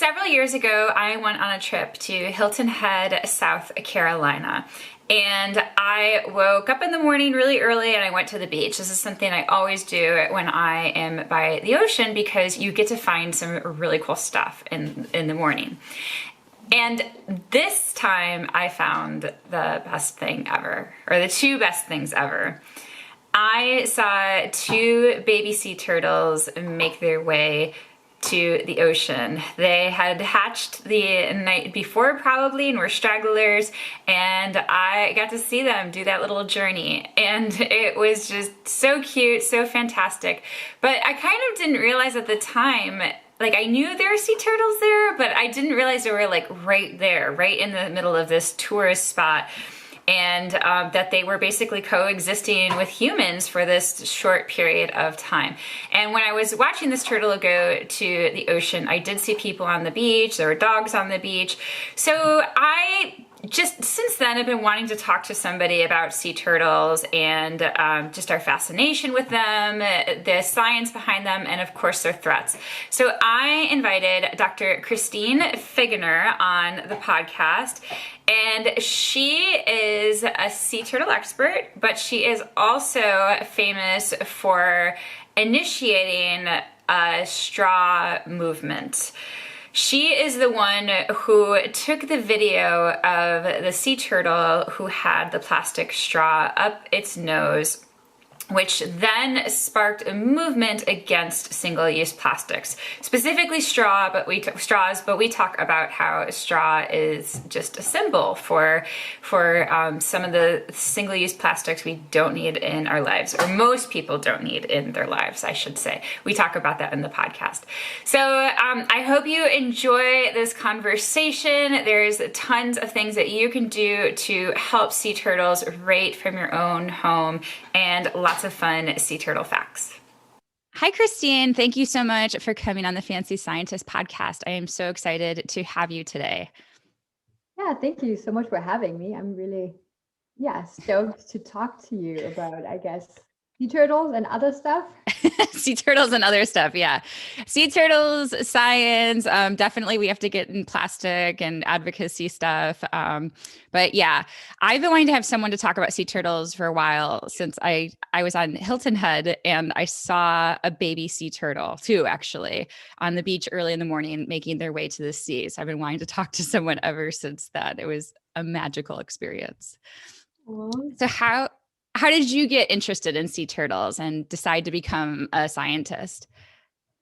several years ago, I went on a trip to Hilton Head, South Carolina. And I woke up in the morning really early and I went to the beach. This is something I always do when I am by the ocean because you get to find some really cool stuff in the morning. And this time I found the best thing ever, or the two best things ever. I saw two baby sea turtles make their way to the ocean. They had hatched the night before probably and were stragglers, and I got to see them do that little journey, and it was just so cute, so fantastic. But I kind of didn't realize at the time, like I knew there were sea turtles there, but I didn't realize they were like right there, right in the middle of this tourist spot. And that they were basically coexisting with humans for this short period of time. And when I was watching this turtle go to the ocean, I did see people on the beach, there were dogs on the beach. So I just since then I've been wanting to talk to somebody about sea turtles and just our fascination with them, the science behind them, and of course their threats. So I invited Dr. Christine Figgener on the podcast, and she is a sea turtle expert, but she is also famous for initiating a straw movement. She is the one who took the video of the sea turtle who had the plastic straw up its nose, which then sparked a movement against single-use plastics, specifically straws, but we talk about how straw is just a symbol for some of the single-use plastics we don't need in our lives, or most people don't need in their lives, I should say. We talk about that in the podcast. So I hope you enjoy this conversation. There's tons of things that you can do to help sea turtles right from your own home, and lots of fun sea turtle facts. Hi, Christine. Thank you so much for coming on the Fancy Scientist podcast. I am so excited to have you today. Yeah, thank you so much for having me. I'm really, stoked to talk to you about, I guess, sea turtles and other stuff. Sea turtles and other stuff. Yeah. Sea turtles, science. Definitely we have to get in plastic and advocacy stuff. But yeah, I've been wanting to have someone to talk about sea turtles for a while, since I was on Hilton Head and I saw a baby sea turtle too, actually, on the beach early in the morning, making their way to the sea. So I've been wanting to talk to someone ever since that. It was a magical experience. So how did you get interested in sea turtles and decide to become a scientist?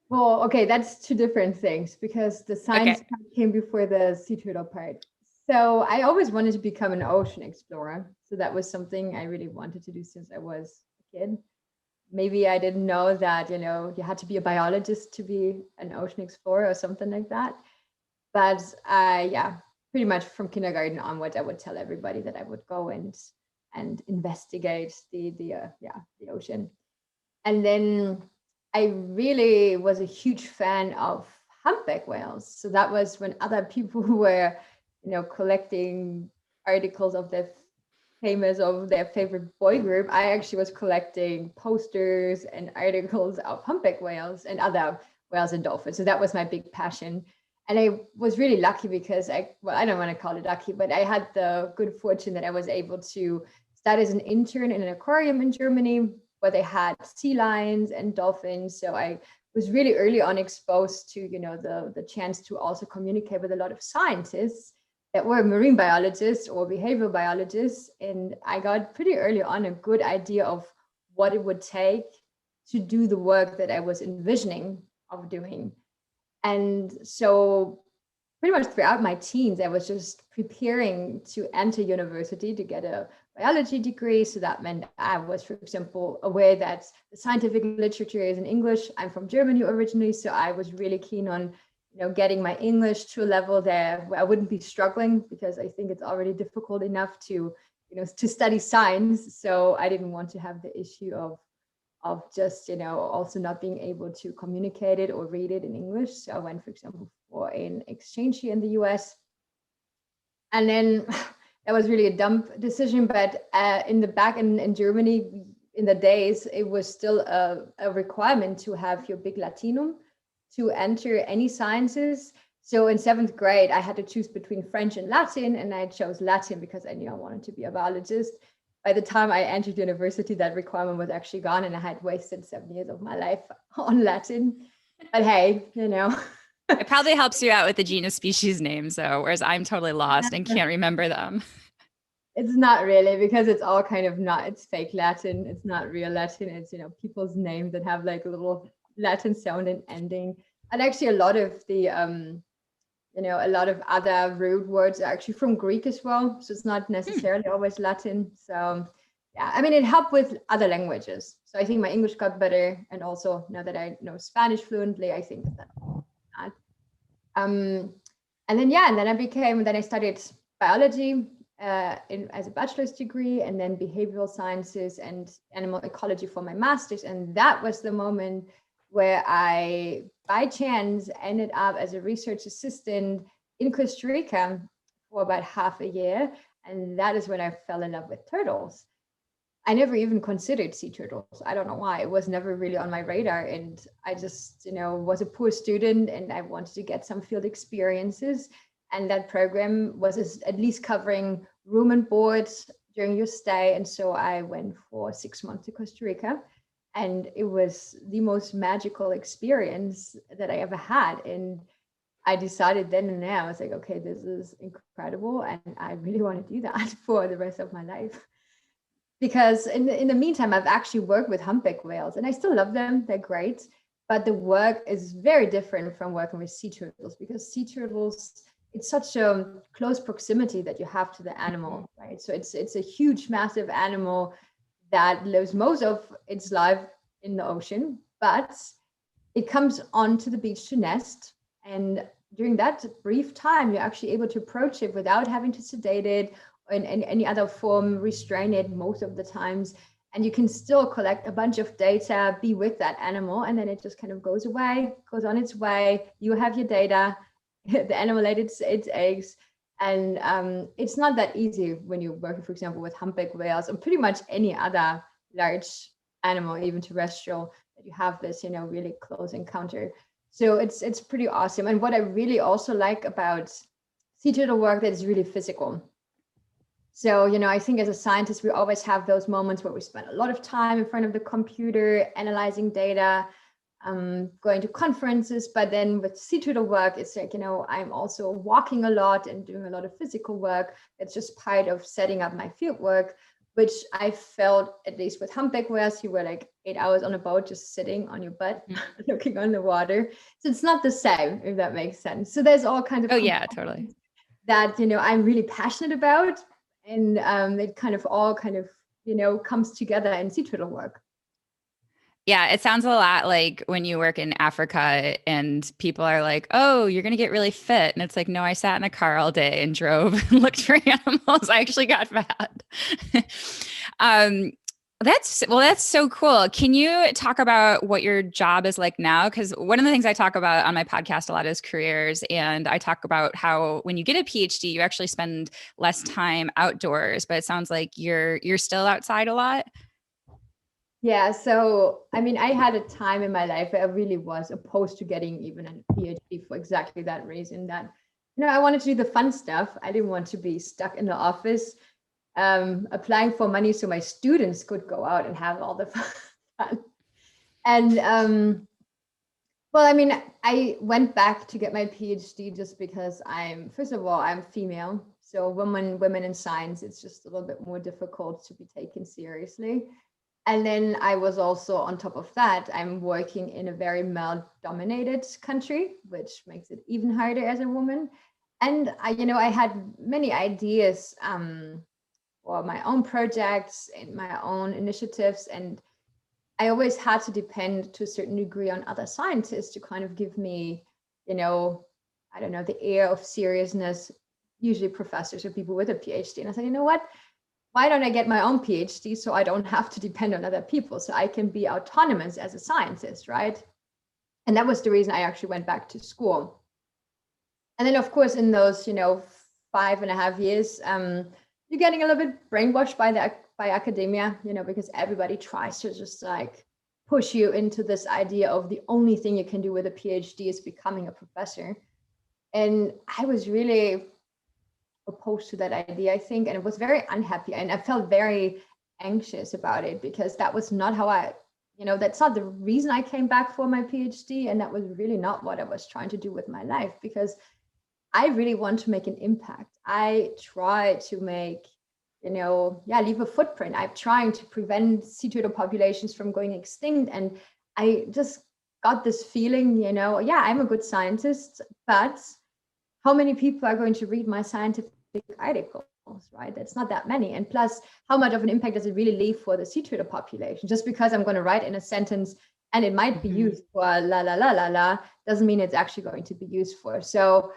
Well, okay, that's two different things, because the science part came before the sea turtle part. So I always wanted to become an ocean explorer. So that was something I really wanted to do since I was a kid. Maybe I didn't know that, you had to be a biologist to be an ocean explorer or something like that. But pretty much from kindergarten onwards, I would tell everybody that I would go and investigate the ocean. And then I really was a huge fan of humpback whales. So that was when other people were, collecting articles of their favorite boy group. I actually was collecting posters and articles of humpback whales and other whales and dolphins. So that was my big passion. And I was really lucky because I don't want to call it lucky, but I had the good fortune that I was able to start as an intern in an aquarium in Germany, where they had sea lions and dolphins. So I was really early on exposed to, the chance to also communicate with a lot of scientists that were marine biologists or behavioral biologists. And I got pretty early on a good idea of what it would take to do the work that I was envisioning of doing. And so pretty much throughout my teens, I was just preparing to enter university to get a biology degree. So that meant I was, for example, aware that the scientific literature is in English. I'm from Germany originally, so I was really keen on, getting my English to a level there where I wouldn't be struggling, because I think it's already difficult enough to, to study science. So I didn't want to have the issue of just, also not being able to communicate it or read it in English. So I went, for example, for an exchange here in the US. And then that was really a dumb decision, but in Germany, in the days, it was still a requirement to have your big Latinum to enter any sciences. So in 7th grade, I had to choose between French and Latin, and I chose Latin because I knew I wanted to be a biologist. By the time I entered university, that requirement was actually gone, and I had wasted 7 years of my life on Latin. But hey, It probably helps you out with the genus species names, though, whereas I'm totally lost and can't remember them. It's not really, because it's all kind of not, it's fake Latin. It's not real Latin. It's, people's names that have like a little Latin sound and ending. And actually a lot of the, a lot of other root words are actually from Greek as well. So it's not necessarily always Latin. So yeah, I mean, it helped with other languages. So I think my English got better. And also now that I know Spanish fluently, I think that. And then I studied biology as a bachelor's degree, and then behavioral sciences and animal ecology for my master's. And that was the moment where I, by chance, ended up as a research assistant in Costa Rica for about half a year. And that is when I fell in love with turtles. I never even considered sea turtles. I don't know why. It was never really on my radar. And I just, was a poor student, and I wanted to get some field experiences. And that program was at least covering room and board during your stay. And so I went for 6 months to Costa Rica. And it was the most magical experience that I ever had. And I decided then and there, I was like, okay, this is incredible. And I really want to do that for the rest of my life. Because in the meantime, I've actually worked with humpback whales, and I still love them. They're great. But the work is very different from working with sea turtles, because sea turtles, it's such a close proximity that you have to the animal, right? So it's a huge, massive animal that lives most of its life in the ocean, but it comes onto the beach to nest. And during that brief time, you're actually able to approach it without having to sedate it or in any other form, restrain it most of the times. And you can still collect a bunch of data, be with that animal, and then it just kind of goes away, goes on its way. You have your data, the animal laid its eggs. And it's not that easy when you're working, for example, with humpback whales or pretty much any other large animal, even terrestrial, that you have this, really close encounter. So it's pretty awesome. And what I really also like about sea turtle work, that is really physical. So, I think as a scientist, we always have those moments where we spend a lot of time in front of the computer, analyzing data, going to conferences. But then with sea turtle work, it's like, I'm also walking a lot and doing a lot of physical work. It's just part of setting up my field work, which I felt, at least with humpback whales, you were like 8 hours on a boat, just sitting on your butt, looking on the water. So it's not the same, if that makes sense. So there's all kinds of Totally. That, I'm really passionate about. And it kind of comes together in sea turtle work. Yeah, it sounds a lot like when you work in Africa and people are like, oh, you're going to get really fit. And it's like, no, I sat in a car all day and drove and looked for animals. I actually got fat. That's so cool. Can you talk about what your job is like now? Because one of the things I talk about on my podcast a lot is careers. And I talk about how when you get a PhD, you actually spend less time outdoors, but it sounds like you're still outside a lot. Yeah. So, I mean, I had a time in my life where I really was opposed to getting even a PhD for exactly that reason, that, I wanted to do the fun stuff. I didn't want to be stuck in the office. Applying for money so my students could go out and have all the fun. And well, I mean, I went back to get my PhD just because first of all, I'm female. So women in science, it's just a little bit more difficult to be taken seriously. And then I was also, on top of that, I'm working in a very male-dominated country, which makes it even harder as a woman. And I had many ideas for my own projects and my own initiatives. And I always had to depend to a certain degree on other scientists to kind of give me, I don't know, the air of seriousness, usually professors or people with a PhD. And I said, you know what? Why don't I get my own PhD so I don't have to depend on other people, so I can be autonomous as a scientist, right? And that was the reason I actually went back to school. And then, of course, in those, 5.5 years, you're getting a little bit brainwashed by academia, because everybody tries to just like push you into this idea of the only thing you can do with a PhD is becoming a professor. And I was really opposed to that idea, I think, and it was very unhappy. And I felt very anxious about it because that was not how that's not the reason I came back for my PhD. And that was really not what I was trying to do with my life, because I really want to make an impact. I try to make, leave a footprint. I'm trying to prevent sea turtle populations from going extinct. And I just got this feeling, I'm a good scientist, but how many people are going to read my scientific articles, right? That's not that many. And plus, how much of an impact does it really leave for the sea turtle population? Just because I'm going to write in a sentence and it might be used for la la la la la, doesn't mean it's actually going to be used for. So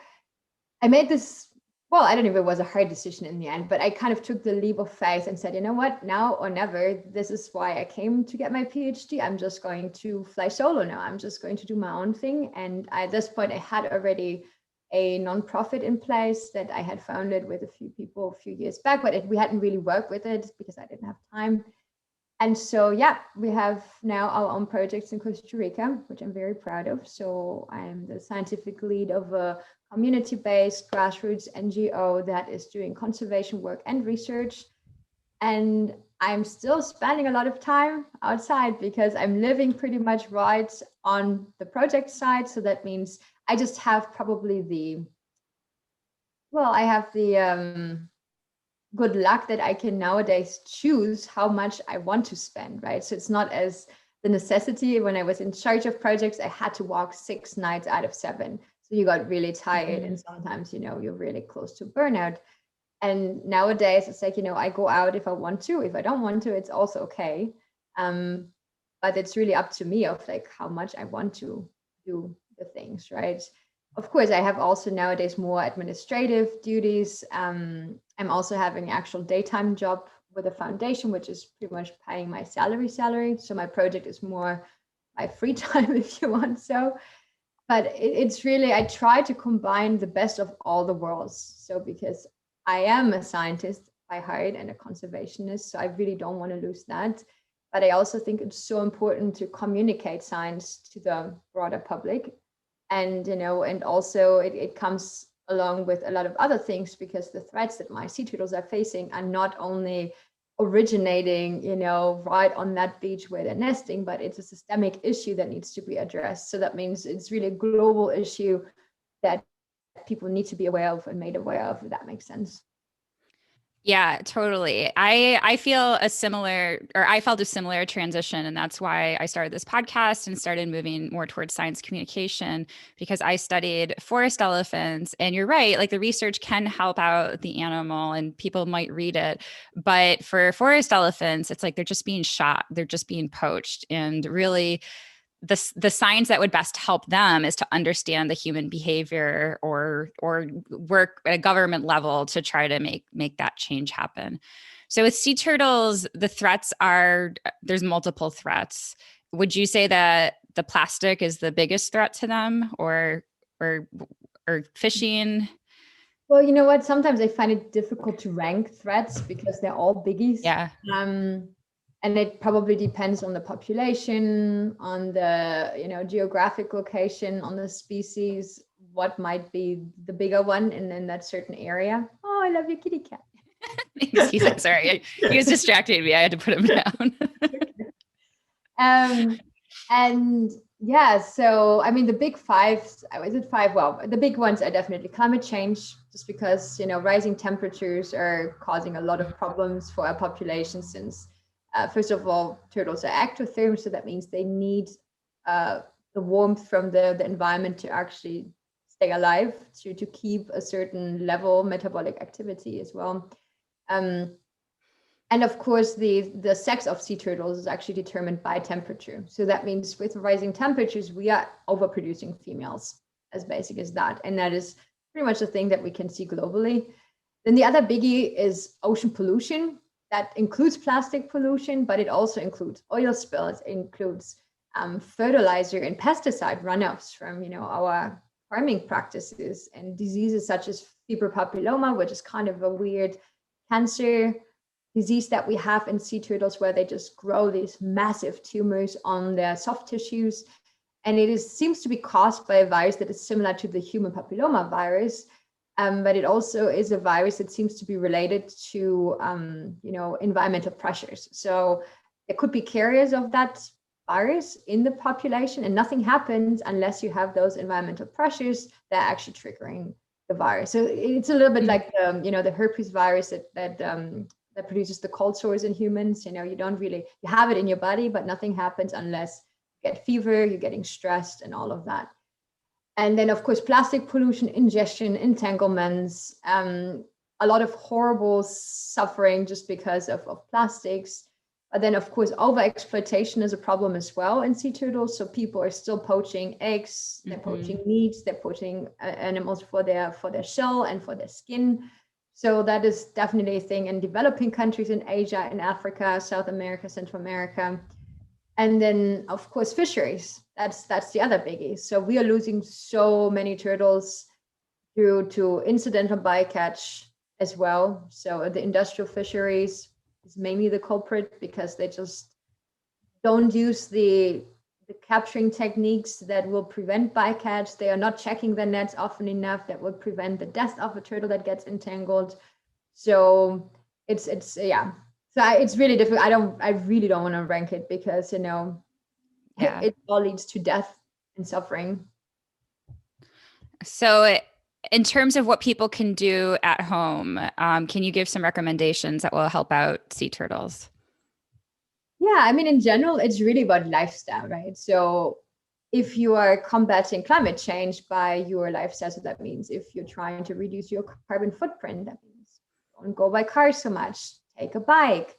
I made this, well, I don't know if it was a hard decision in the end, but I kind of took the leap of faith and said, you know what, now or never, this is why I came to get my PhD. I'm just going to fly solo now. I'm just going to do my own thing. And at this point, I had already a nonprofit in place that I had founded with a few people a few years back, but we hadn't really worked with it because I didn't have time. And so, we have now our own projects in Costa Rica, which I'm very proud of. So I'm the scientific lead of a community-based grassroots NGO that is doing conservation work and research. And I'm still spending a lot of time outside because I'm living pretty much right on the project side. So that means I just have probably I have the good luck that I can nowadays choose how much I want to spend, right? So it's not as the necessity. When I was in charge of projects, I had to walk 6 nights out of 7. So you got really tired and sometimes, you're really close to burnout. And nowadays it's like, I go out if I want to. If I don't want to, it's also okay. But it's really up to me of like how much I want to do the things, right? Of course, I have also nowadays more administrative duties. I'm also having an actual daytime job with a foundation, which is pretty much paying my salary. So my project is more my free time, if you want so. But it's really, I try to combine the best of all the worlds. So because I am a scientist by heart and a conservationist, so I really don't want to lose that. But I also think it's so important to communicate science to the broader public. And, and also it comes along with a lot of other things, because the threats that my sea turtles are facing are not only originating, right on that beach where they're nesting, but it's a systemic issue that needs to be addressed. So that means it's really a global issue that people need to be aware of and made aware of, if that makes sense. Yeah, totally. I felt a similar transition, and that's why I started this podcast and started moving more towards science communication, because I studied forest elephants. And you're right, like the research can help out the animal and people might read it, but for forest elephants, it's like they're just being shot, they're just being poached, and really the science that would best help them is to understand the human behavior or work at a government level to try to make that change happen. So with sea turtles, the threats there's multiple threats. Would you say that the plastic is the biggest threat to them, or fishing? Well, you know what? Sometimes I find it difficult to rank threats because they're all biggies. Yeah. And it probably depends on the population, on the geographic location, on the species, what might be the bigger one in that certain area. Oh, I love your kitty cat. Sorry, he was distracting me. I had to put him down. And yeah, so I mean, the big 5, is it 5? Well, the big ones are definitely climate change, just because rising temperatures are causing a lot of problems for our population, since first of all, turtles are ectotherms, so that means they need the warmth from the environment to actually stay alive, to keep a certain level metabolic activity as well. And of course, the sex of sea turtles is actually determined by temperature. So that means with rising temperatures, we are overproducing females, as basic as that. And that is pretty much the thing that we can see globally. Then the other biggie is ocean pollution. That includes plastic pollution, but it also includes oil spills, it includes fertilizer and pesticide runoffs from our farming practices, and diseases such as fever papilloma, which is kind of a weird cancer disease that we have in sea turtles, where they just grow these massive tumors on their soft tissues. And seems to be caused by a virus that is similar to the human papilloma virus. But it also is a virus that seems to be related to, environmental pressures. So there could be carriers of that virus in the population, and nothing happens unless you have those environmental pressures that are actually triggering the virus. So it's a little bit like the herpes virus that produces the cold sores in humans. You have it in your body, but nothing happens unless you get fever, you're getting stressed, and all of that. And then, of course, plastic pollution, ingestion, entanglements, a lot of horrible suffering just because of plastics. But then, of course, overexploitation is a problem as well in sea turtles. So people are still poaching eggs, they're poaching meats, they're poaching animals for their shell and for their skin. So that is definitely a thing in developing countries in Asia, in Africa, South America, Central America. And then, of course, fisheries. That's the other biggie. So we are losing so many turtles due to incidental bycatch as well. So the industrial fisheries is mainly the culprit because they just don't use the capturing techniques that will prevent bycatch. They are not checking the nets often enough that will prevent the death of a turtle that gets entangled. So it's really difficult. I really don't want to rank it because, it all leads to death and suffering. So in terms of what people can do at home, can you give some recommendations that will help out sea turtles? Yeah, I mean, in general, it's really about lifestyle, right? So if you are combating climate change by your lifestyle, so that means if you're trying to reduce your carbon footprint, that means don't go by car so much, take a bike,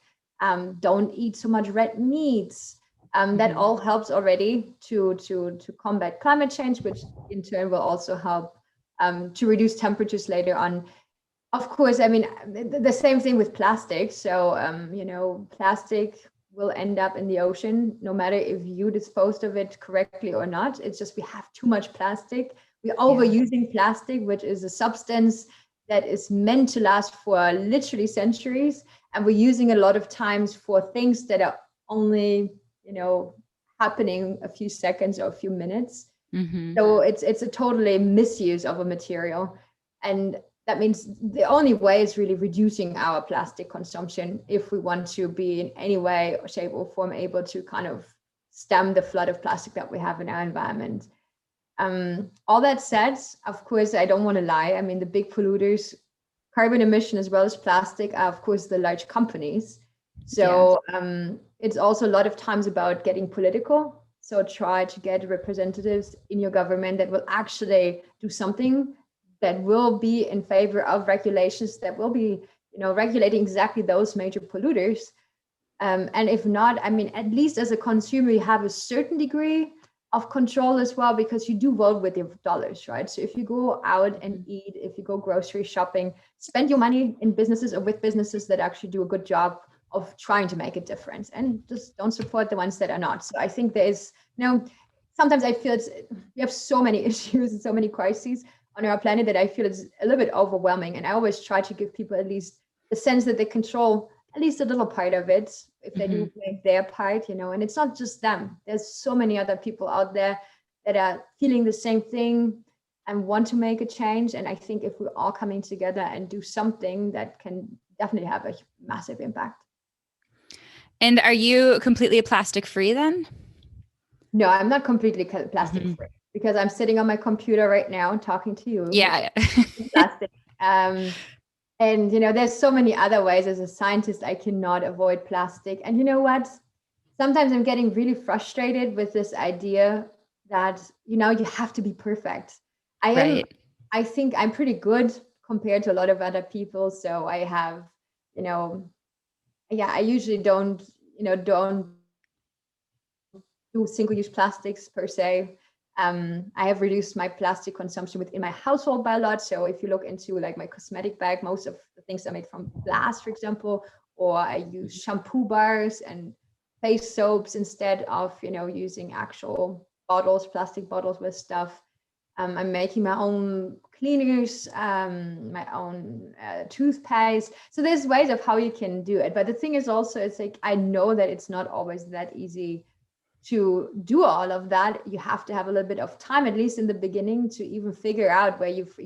don't eat so much red meats. That all helps already to combat climate change, which in turn will also help to reduce temperatures later on. Of course, I mean, the same thing with plastic. So, plastic will end up in the ocean, no matter if you disposed of it correctly or not. It's just we have too much plastic. We're overusing plastic, which is a substance that is meant to last for literally centuries. And we're using a lot of times for things that are only, happening a few seconds or a few minutes. So it's a totally misuse of a material. And that means the only way is really reducing our plastic consumption if we want to be in any way or shape or form able to kind of stem the flood of plastic that we have in our environment. All that said, of course, I don't want to lie. I mean, the big polluters, carbon emission as well as plastic, are of course the large companies. So it's also a lot of times about getting political. So try to get representatives in your government that will actually do something that will be in favor of regulations that will be, regulating exactly those major polluters. And if not, I mean, at least as a consumer, you have a certain degree of control as well, because you do vote with your dollars, right? So if you go out and eat, if you go grocery shopping, spend your money in businesses or with businesses that actually do a good job of trying to make a difference, and just don't support the ones that are not. So I think there is, sometimes I feel we have so many issues and so many crises on our planet that I feel it's a little bit overwhelming. And I always try to give people at least the sense that they control at least a little part of it if they do make their part, and it's not just them. There's so many other people out there that are feeling the same thing and want to make a change. And I think if we're all coming together and do something, that can definitely have a massive impact. And are you completely plastic free then? No, I'm not completely plastic free because I'm sitting on my computer right now talking to you. Yeah. Plastic. And, there's so many other ways as a scientist I cannot avoid plastic. And you know what? Sometimes I'm getting really frustrated with this idea that, you have to be perfect. I think I'm pretty good compared to a lot of other people. So I have, I usually don't do single-use plastics per se. I have reduced my plastic consumption within my household by a lot. So if you look into like my cosmetic bag, most of the things are made from glass, for example, or I use shampoo bars and face soaps instead of, using actual bottles, plastic bottles with stuff. I'm making my own cleaners, my own toothpaste. So there's ways of how you can do it. But the thing is also, it's like, I know that it's not always that easy to do all of that, you have to have a little bit of time, at least in the beginning, to even figure out where you, for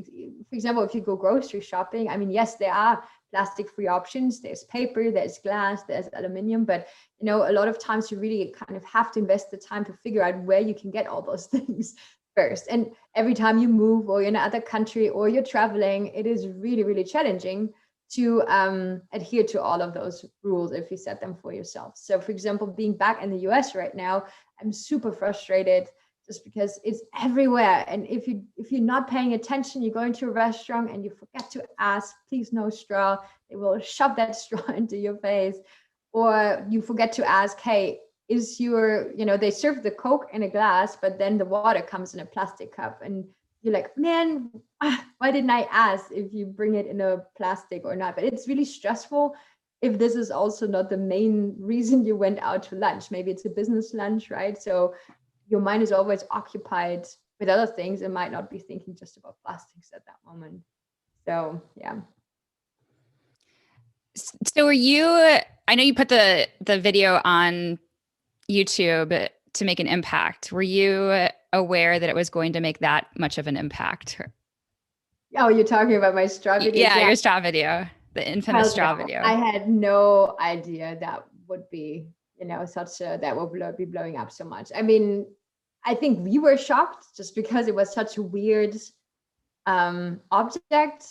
example, if you go grocery shopping, I mean, yes, there are plastic-free options. There's paper, there's glass, there's aluminum, but a lot of times you really kind of have to invest the time to figure out where you can get all those things first. And every time you move or you're in another country or you're traveling, it is really, really challenging to adhere to all of those rules if you set them for yourself. So for example, being back in the US right now, I'm super frustrated just because it's everywhere. And if you're not paying attention, you go into a restaurant and you forget to ask, please no straw, they will shove that straw into your face. Or you forget to ask, hey, is your, they serve the Coke in a glass, but then the water comes in a plastic cup. And you're like, man, why didn't I ask if you bring it in a plastic or not? But it's really stressful if this is also not the main reason you went out to lunch. Maybe it's a business lunch, right? So your mind is always occupied with other things and might not be thinking just about plastics at that moment. So, yeah. So I know you put the video on YouTube to make an impact. Were you aware that it was going to make that much of an impact? Oh, you're talking about my straw video? Yeah, your straw video, the infamous straw video. I had no idea that would be, that would be blowing up so much. I mean, I think we were shocked just because it was such a weird object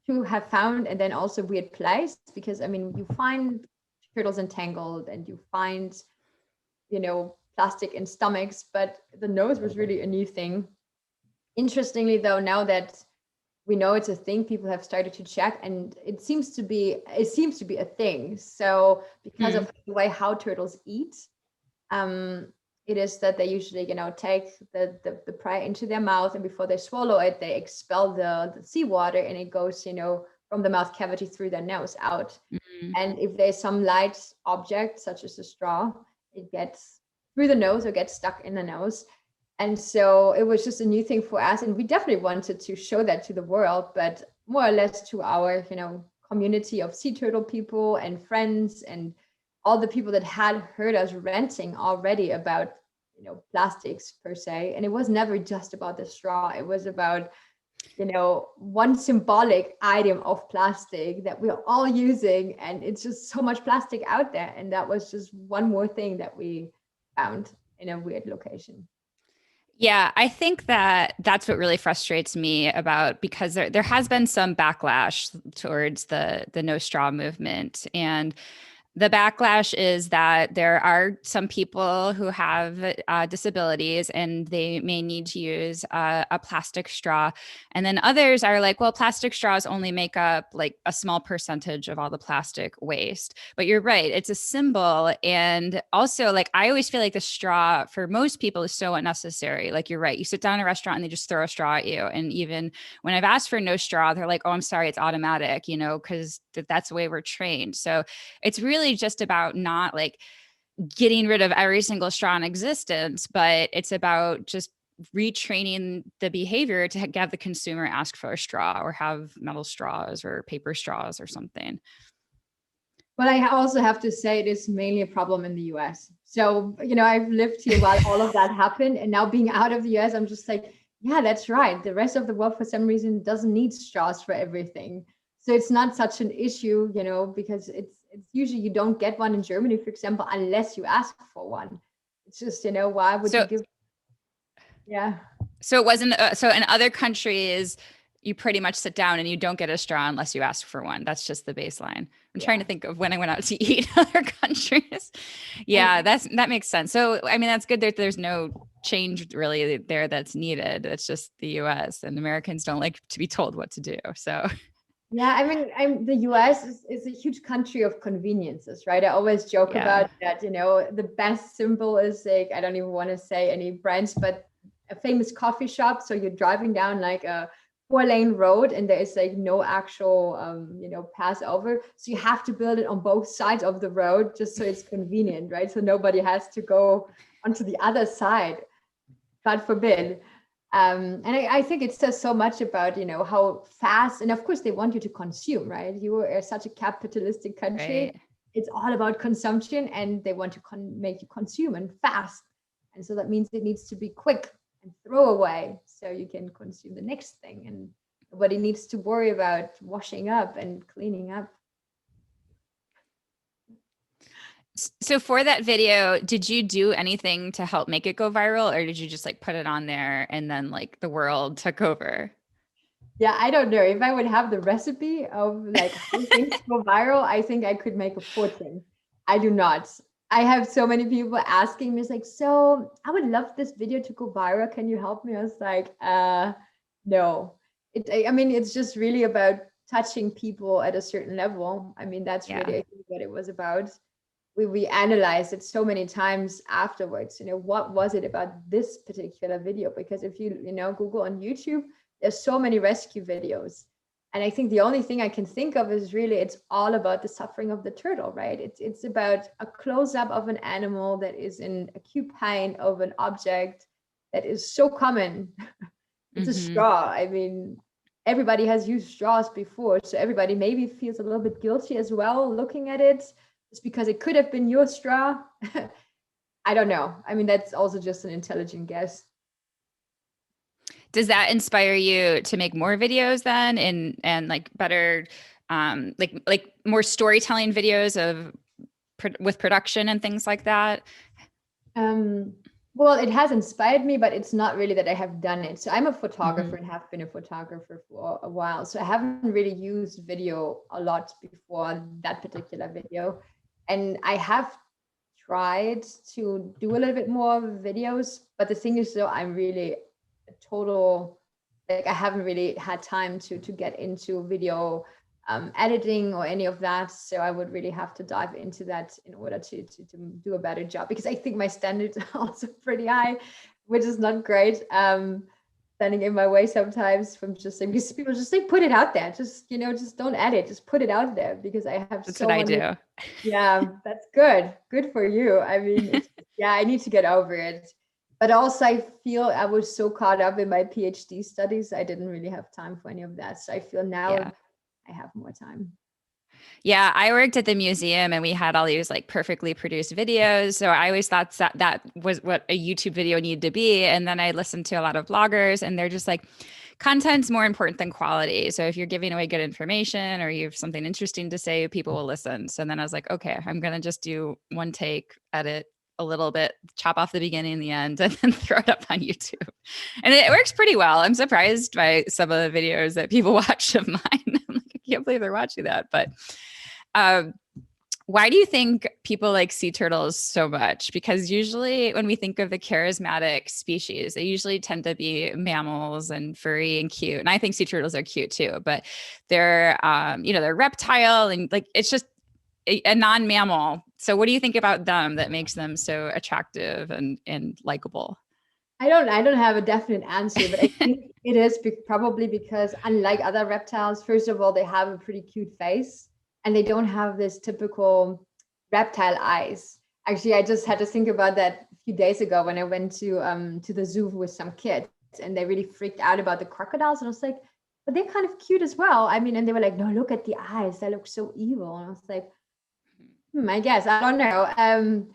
to have found, and then also weird place, because I mean, you find turtles entangled and you find, plastic in stomachs, but the nose was really a new thing. Interestingly, though, now that we know it's a thing, people have started to check, and it seems to be a thing. So because of the way how turtles eat, it is that they usually, take the prey into their mouth, and before they swallow it, they expel the seawater, and it goes, from the mouth cavity through their nose out. And if there's some light object, such as a straw, it gets through the nose or gets stuck in the nose. And so it was just a new thing for us. And we definitely wanted to show that to the world, but more or less to our, community of sea turtle people and friends and all the people that had heard us ranting already about, plastics per se. And it was never just about the straw. It was about, one symbolic item of plastic that we're all using. And it's just so much plastic out there. And that was just one more thing that we found in a weird location. Yeah, I think that's what really frustrates me because there has been some backlash towards the no straw movement. And the backlash is that there are some people who have disabilities and they may need to use a plastic straw. And then others are like, well, plastic straws only make up like a small percentage of all the plastic waste. But you're right, it's a symbol. And also, like, I always feel like the straw for most people is so unnecessary. Like, you're right, you sit down in a restaurant and they just throw a straw at you. And even when I've asked for no straw, they're like, oh, I'm sorry, it's automatic, because that's the way we're trained. So it's really just about not like getting rid of every single straw in existence, but it's about just retraining the behavior to have the consumer ask for a straw or have metal straws or paper straws or something. But I also have to say it is mainly a problem in the US. So, I've lived here while all of that happened. And now being out of the US, I'm just like, yeah, that's right. The rest of the world, for some reason, doesn't need straws for everything. So it's not such an issue, because it's usually you don't get one in Germany, for example, unless you ask for one. It's just, why would you give? Yeah. So it wasn't, so in other countries, you pretty much sit down and you don't get a straw unless you ask for one. That's just the baseline. I'm trying to think of when I went out to eat in other countries. Yeah, that makes sense. So, I mean, that's good that there's no change really there that's needed. It's just the US, and Americans don't like to be told what to do. So yeah, I mean, the US is a huge country of conveniences, right? I always joke about that, the best symbol is like, I don't even want to say any brands, but a famous coffee shop. So you're driving down like a 4-lane road and there is like no actual, pass over. So you have to build it on both sides of the road just so it's convenient, right? So nobody has to go onto the other side, God forbid. And I think it says so much about, how fast, and of course they want you to consume, right? You are such a capitalistic country. Right. It's all about consumption and they want to make you consume and fast. And so that means it needs to be quick and throw away so you can consume the next thing. And nobody needs to worry about washing up and cleaning up. So for that video, did you do anything to help make it go viral, or did you just like put it on there and then like the world took over? Yeah, I don't know. If I would have the recipe of like how things go viral, I think I could make a fortune. I do not. I have so many people asking me, it's like, so I would love this video to go viral. Can you help me? I was like, no. I mean, it's just really about touching people at a certain level. I mean, that's really I think, what it was about. We analyzed it so many times afterwards. What was it about this particular video? Because if you Google on YouTube, there's so many rescue videos. And I think the only thing I can think of is really it's all about the suffering of the turtle, right? It's about a close-up of an animal that is in acute pain of an object that is so common. It's a straw. I mean, everybody has used straws before, so everybody maybe feels a little bit guilty as well looking at it. It's because it could have been your straw. I don't know. I mean, that's also just an intelligent guess. Does that inspire you to make more videos then and like better like more storytelling videos with production and things like that? Well, it has inspired me, but it's not really that I have done it. So I'm a photographer and have been a photographer for a while. So I haven't really used video a lot before that particular video. And I have tried to do a little bit more videos, but the thing is, though, I'm really a total, like I haven't really had time to get into video editing or any of that. So I would really have to dive into that in order to do a better job, because I think my standards are also pretty high, which is not great. Standing in my way sometimes from just saying, because people just say, put it out there, just don't edit, just put it out there, because I have that's so what I do. Yeah, that's good for you. I mean, I need to get over it. But also I feel I was so caught up in my PhD studies, I didn't really have time for any of that. So I feel now I have more time. Yeah, I worked at the museum and we had all these like perfectly produced videos. So I always thought that was what a YouTube video needed to be. And then I listened to a lot of vloggers and they're just like, content's more important than quality. So if you're giving away good information or you have something interesting to say, people will listen. So then I was like, okay, I'm going to just do one take, edit a little bit, chop off the beginning and the end, and then throw it up on YouTube. And it works pretty well. I'm surprised by some of the videos that people watch of mine. I'm like, I can't believe they're watching that. But why do you think people like sea turtles so much? Because usually when we think of the charismatic species, they usually tend to be mammals and furry and cute. And I think sea turtles are cute too, but they're, they're reptile and like, it's just a non-mammal. So what do you think about them that makes them so attractive and likable? I don't have a definite answer, but I think it is probably because unlike other reptiles, first of all, they have a pretty cute face and they don't have this typical reptile eyes. Actually, I just had to think about that a few days ago when I went to the zoo with some kids and they really freaked out about the crocodiles. And I was like, but they're kind of cute as well. I mean, and they were like, no, look at the eyes. They look so evil. And I was like, I guess, I don't know.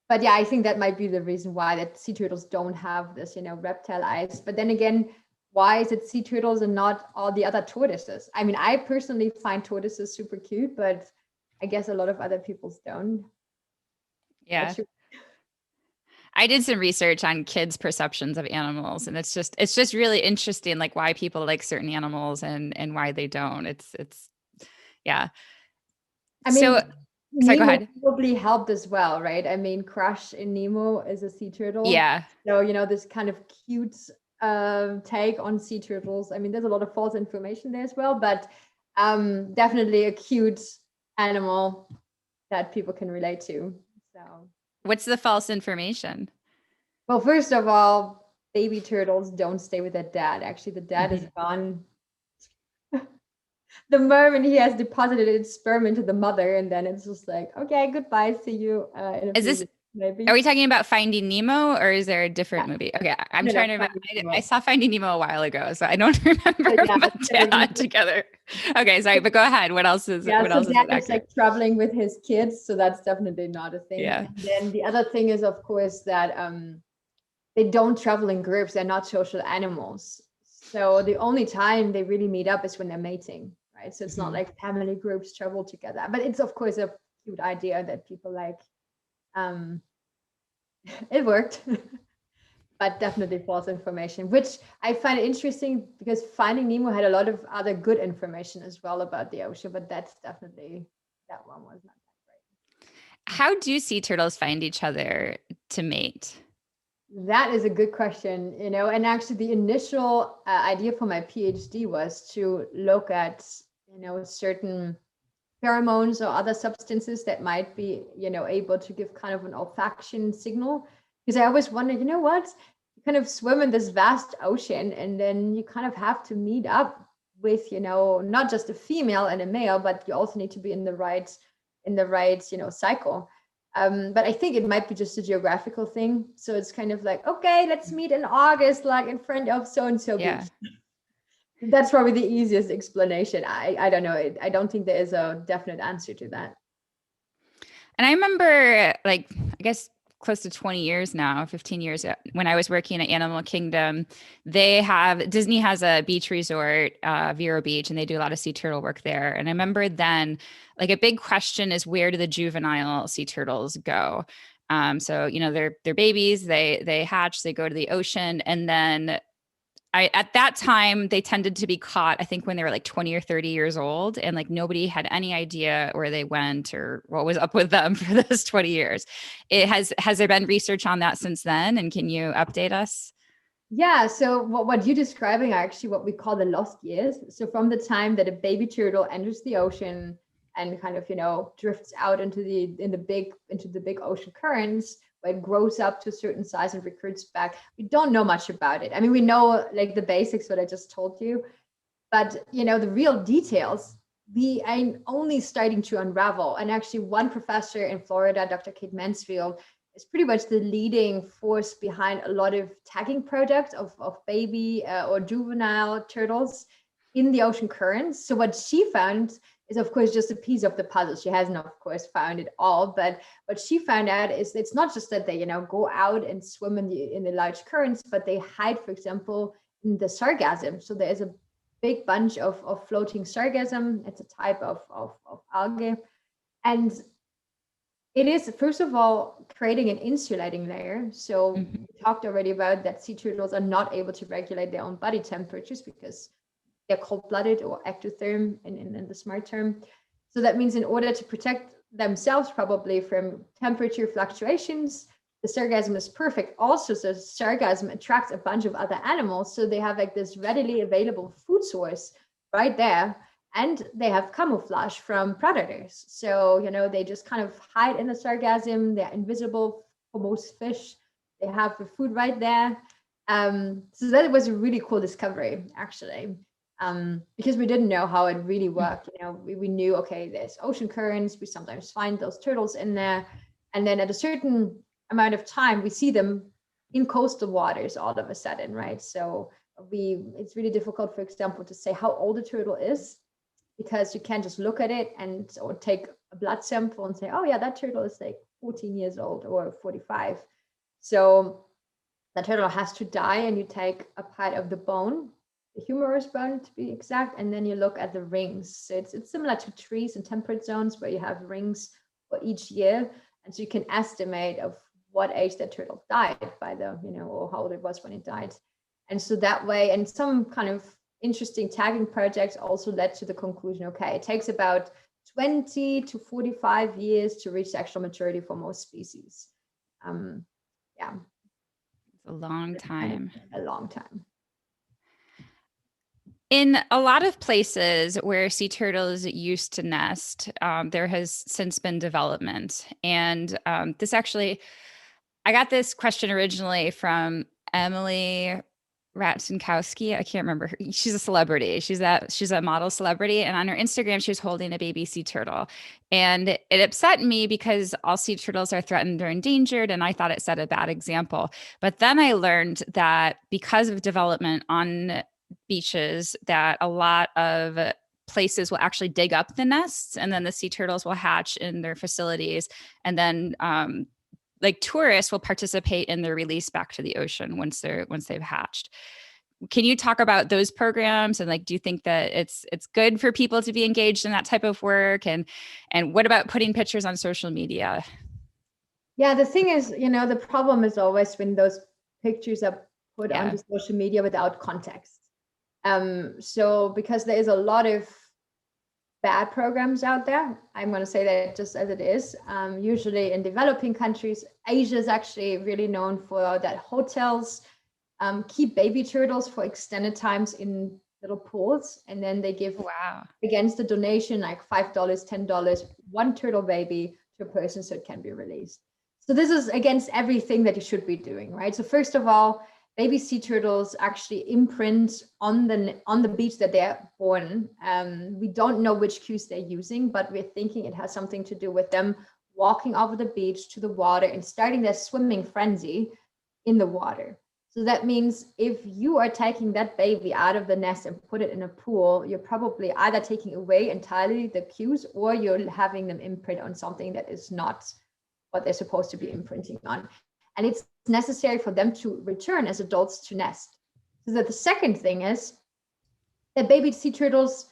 But yeah, I think that might be the reason why that sea turtles don't have this, reptile eyes. But then again, why is it sea turtles and not all the other tortoises? I mean, I personally find tortoises super cute, but I guess a lot of other people don't. Yeah. I did some research on kids' perceptions of animals, and it's just really interesting, like why people like certain animals and why they don't. It's yeah. I mean, so Nemo go ahead. probably helped as well, right? I mean, Crush in Nemo is a sea turtle. Yeah. So, this kind of cute take on sea turtles. I mean, there's a lot of false information there as well, but definitely a cute animal that people can relate to. So, what's the false information? Well, first of all, baby turtles don't stay with their dad. Actually, the dad is gone the moment he has deposited its sperm into the mother, and then it's just like, okay, goodbye, see you. Is this? Maybe. Are we talking about Finding Nemo, or is there a different movie? Okay, I'm trying to remember. I saw Finding Nemo a while ago, so I don't remember that together. Okay, sorry, but go ahead. What else is? What else is it's like traveling with his kids, so that's definitely not a thing. Yeah. And then the other thing is, of course, that they don't travel in groups. They're not social animals. So the only time they really meet up is when they're mating, right? So it's not like family groups travel together. But it's of course a cute idea that people like. It worked. But definitely false information, which I find interesting because Finding Nemo had a lot of other good information as well about the ocean, but that's definitely, that one was not that great. How do sea turtles find each other to mate? That is a good question, and actually the initial idea for my PhD was to look at, certain pheromones or other substances that might be, able to give kind of an olfaction signal. Because I always wonder, what? You kind of swim in this vast ocean and then you kind of have to meet up with, not just a female and a male, but you also need to be in the right, cycle. But I think it might be just a geographical thing. So it's kind of like, okay, let's meet in August, like in front of so-and-so beach. That's probably the easiest explanation. I don't know. I don't think there is a definite answer to that. And I remember, like, I guess close to 20 years now, 15 years, when I was working at Animal Kingdom, Disney has a beach resort, Vero Beach, and they do a lot of sea turtle work there. And I remember then, like, a big question is, where do the juvenile sea turtles go? So, they're babies, they hatch, they go to the ocean, and then at that time, they tended to be caught, I think, when they were like 20 or 30 years old, and like nobody had any idea where they went or what was up with them for those 20 years. Has there been research on that since then? And can you update us? Yeah, so what you're describing are actually what we call the lost years. So from the time that a baby turtle enters the ocean and kind of, drifts out into the big ocean currents, where it grows up to a certain size and recruits back. We don't know much about it. I mean, we know like the basics, what I just told you, but the real details, we are only starting to unravel. And actually one professor in Florida, Dr. Kate Mansfield, is pretty much the leading force behind a lot of tagging projects of baby or juvenile turtles in the ocean currents. So what she found is, of course, just a piece of the puzzle. She hasn't, of course, found it all, but what she found out is it's not just that they, go out and swim in the large currents, but they hide, for example, in the sargassum. So there's a big bunch of floating sargassum. It's a type of algae, and it is, first of all, creating an insulating layer. So we talked already about that sea turtles are not able to regulate their own body temperatures because they're cold-blooded, or ectotherm in the smart term. So that means in order to protect themselves probably from temperature fluctuations, the sargassum is perfect. Also, so sargassum attracts a bunch of other animals. So they have like this readily available food source right there. And they have camouflage from predators. So, they just kind of hide in the sargassum. They're invisible for most fish. They have the food right there. So that was a really cool discovery, actually, because we didn't know how it really worked. We knew, okay, there's ocean currents. We sometimes find those turtles in there. And then at a certain amount of time, we see them in coastal waters all of a sudden, right? So it's really difficult, for example, to say how old a turtle is, because you can't just look at it or take a blood sample and say, oh yeah, that turtle is like 14 years old or 45. So that turtle has to die, and you take a part of the bone, the humerus bone to be exact, and then you look at the rings. So it's similar to trees and temperate zones where you have rings for each year. And so you can estimate of what age that turtle died by or how old it was when it died. And so that way, and some kind of interesting tagging projects also led to the conclusion, okay, it takes about 20 to 45 years to reach sexual maturity for most species. Yeah. It's a long time. A long time. In a lot of places where sea turtles used to nest, there has since been development. And this actually, I got this question originally from Emily Ratznkowski. I can't remember her. She's a celebrity. She's a model celebrity. And on her Instagram, she was holding a baby sea turtle. And it upset me because all sea turtles are threatened or endangered. And I thought it set a bad example. But then I learned that because of development on beaches, that a lot of places will actually dig up the nests, and then the sea turtles will hatch in their facilities. And then like tourists will participate in their release back to the ocean once they've hatched. Can you talk about those programs, and like, do you think that it's good for people to be engaged in that type of work? And what about putting pictures on social media? Yeah, the thing is, the problem is always when those pictures are put onto social media without context. So because there is a lot of bad programs out there, I'm going to say that just as it is. Usually in developing countries, Asia is actually really known for that hotels keep baby turtles for extended times in little pools, and then they give against the donation like $5, $10, one turtle baby to a person so it can be released. So this is against everything that you should be doing, right? So first of all, baby sea turtles actually imprint on the beach that they're born. We don't know which cues they're using, but we're thinking it has something to do with them walking over the beach to the water and starting their swimming frenzy in the water. So that means if you are taking that baby out of the nest and put it in a pool, you're probably either taking away entirely the cues, or you're having them imprint on something that is not what they're supposed to be imprinting on. And it's necessary for them to return as adults to nest. So that the second thing is that baby sea turtles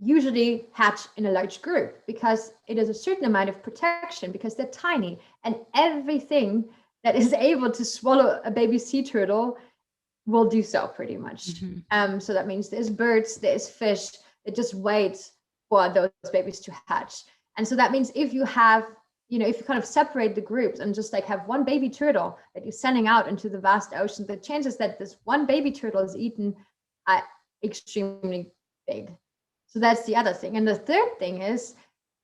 usually hatch in a large group, because it is a certain amount of protection, because they're tiny, and everything that is able to swallow a baby sea turtle will do so pretty much. So that means there's birds, there's fish that just wait for those babies to hatch. And so that means if you have, if you kind of separate the groups and just like have one baby turtle that you're sending out into the vast ocean, the chances that this one baby turtle is eaten are extremely big. So that's the other thing. And the third thing is,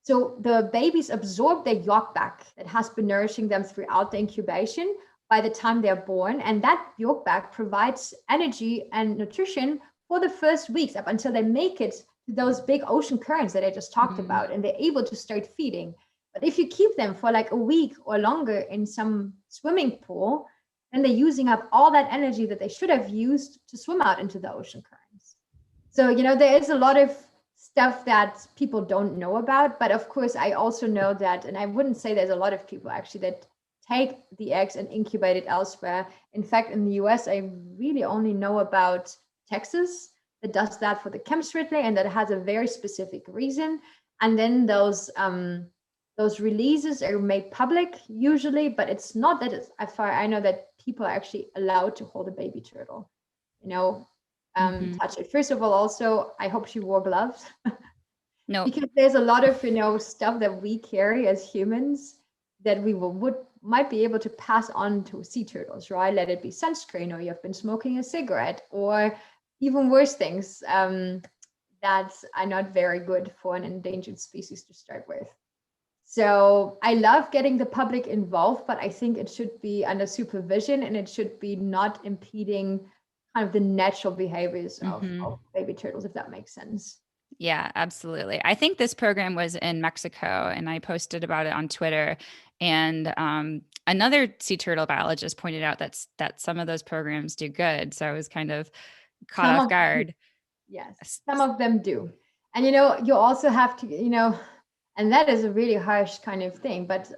so the babies absorb their yolk back that has been nourishing them throughout the incubation by the time they're born. And that yolk back provides energy and nutrition for the first weeks up until they make it to those big ocean currents that I just talked about, and they're able to start feeding. But if you keep them for like a week or longer in some swimming pool, then they're using up all that energy that they should have used to swim out into the ocean currents. So, there is a lot of stuff that people don't know about. But of course, I also know that, and I wouldn't say there's a lot of people actually that take the eggs and incubate it elsewhere. In fact, in the US, I really only know about Texas that does that for the chemstritly, and that has a very specific reason. And then those releases are made public usually, but it's not that it's, as far as I know, that people are actually allowed to hold a baby turtle, touch it. First of all, also, I hope she wore gloves. No, because there's a lot of, stuff that we carry as humans that we might be able to pass on to sea turtles, right? Let it be sunscreen, or you've been smoking a cigarette, or even worse things that are not very good for an endangered species to start with. So I love getting the public involved, but I think it should be under supervision, and it should be not impeding kind of the natural behaviors of baby turtles, if that makes sense. Yeah, absolutely. I think this program was in Mexico, and I posted about it on Twitter. And another sea turtle biologist pointed out that some of those programs do good. So I was kind of caught off guard. Yes, some of them do. And, you also have to, and that is a really harsh kind of thing, but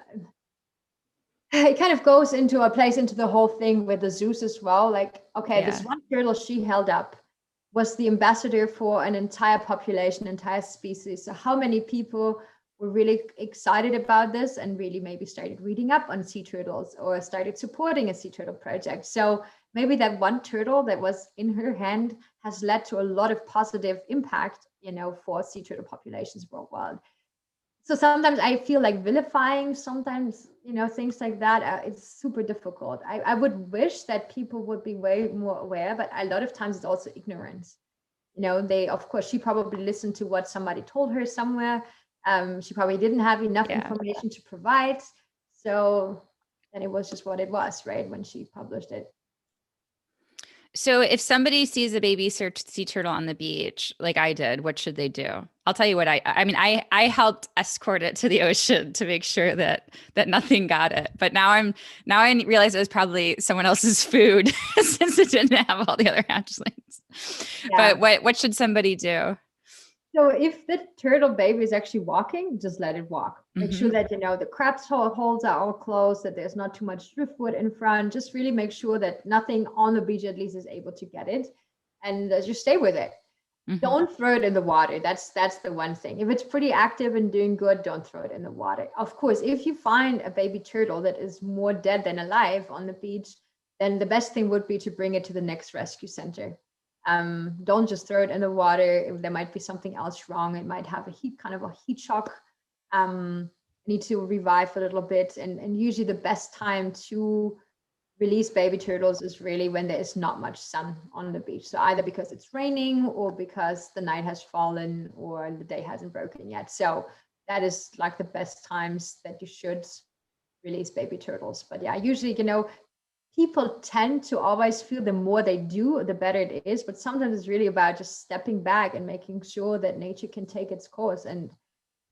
it kind of goes into the whole thing with the zoos as well. Like, okay, this one turtle she held up was the ambassador for an entire population, entire species. So how many people were really excited about this and really maybe started reading up on sea turtles or started supporting a sea turtle project? So maybe that one turtle that was in her hand has led to a lot of positive impact, for sea turtle populations worldwide. So sometimes I feel like vilifying, sometimes, things like that, it's super difficult. I would wish that people would be way more aware, but a lot of times it's also ignorance. Of course, she probably listened to what somebody told her somewhere. She probably didn't have enough information to provide. So then it was just what it was, right, when she published it. So if somebody sees a baby sea turtle on the beach, like I did, what should they do? I'll tell you what I helped escort it to the ocean to make sure that nothing got it. But now I realize it was probably someone else's food since it didn't have all the other hatchlings. Yeah. But what should somebody do? So if the turtle baby is actually walking, just let it walk. Make sure Mm-hmm. that, the crab's holes are all closed, that there's not too much driftwood in front. Just really make sure that nothing on the beach at least is able to get it, and just stay with it. Mm-hmm. Don't throw it in the water. That's the one thing. If it's pretty active and doing good, don't throw it in the water. Of course, if you find a baby turtle that is more dead than alive on the beach, then the best thing would be to bring it to the next rescue center. Don't just throw it in the water. If there might be something else wrong, it might have a heat shock. Need to revive a little bit, and usually the best time to release baby turtles is really when there is not much sun on the beach. So either because it's raining or because the night has fallen or the day hasn't broken yet. So that is like the best times that you should release baby turtles. But yeah, usually, people tend to always feel the more they do, the better it is. But sometimes it's really about just stepping back and making sure that nature can take its course, and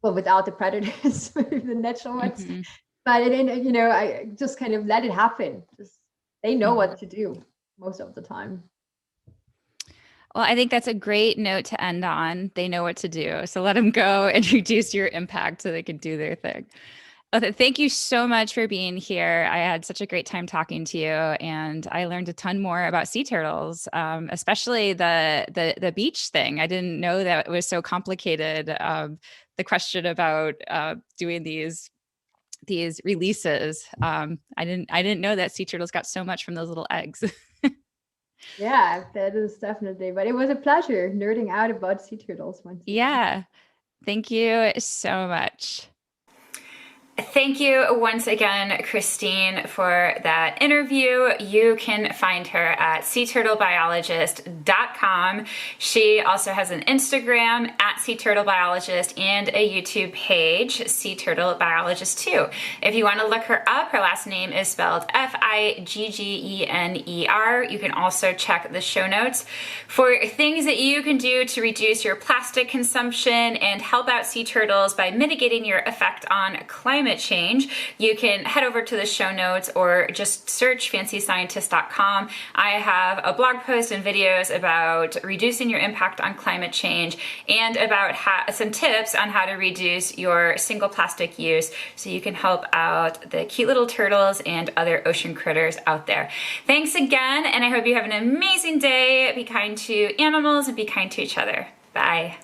well, without the predators, maybe the natural ones. Mm-hmm. But I just kind of let it happen. Just they know what to do most of the time. Well, I think that's a great note to end on. They know what to do. So let them go and reduce your impact so they can do their thing. Thank you so much for being here. I had such a great time talking to you, and I learned a ton more about sea turtles, especially the beach thing. I didn't know that it was so complicated. The question about doing these releases. I didn't know that sea turtles got so much from those little eggs. Yeah, that is definitely. But it was a pleasure nerding out about sea turtles once again. Yeah. Thank you so much. Thank you once again, Christine, for that interview. You can find her at seaturtlebiologist.com. She also has an Instagram at seaturtlebiologist and a YouTube page, Sea Turtle Biologist 2. If you want to look her up, her last name is spelled Figgener. You can also check the show notes for things that you can do to reduce your plastic consumption and help out sea turtles by mitigating your effect on climate change. You can head over to the show notes or just search fancyscientist.com. I have a blog post and videos about reducing your impact on climate change and about some tips on how to reduce your single plastic use so you can help out the cute little turtles and other ocean critters out there. Thanks again, and I hope you have an amazing day. Be kind to animals and be kind to each other. Bye.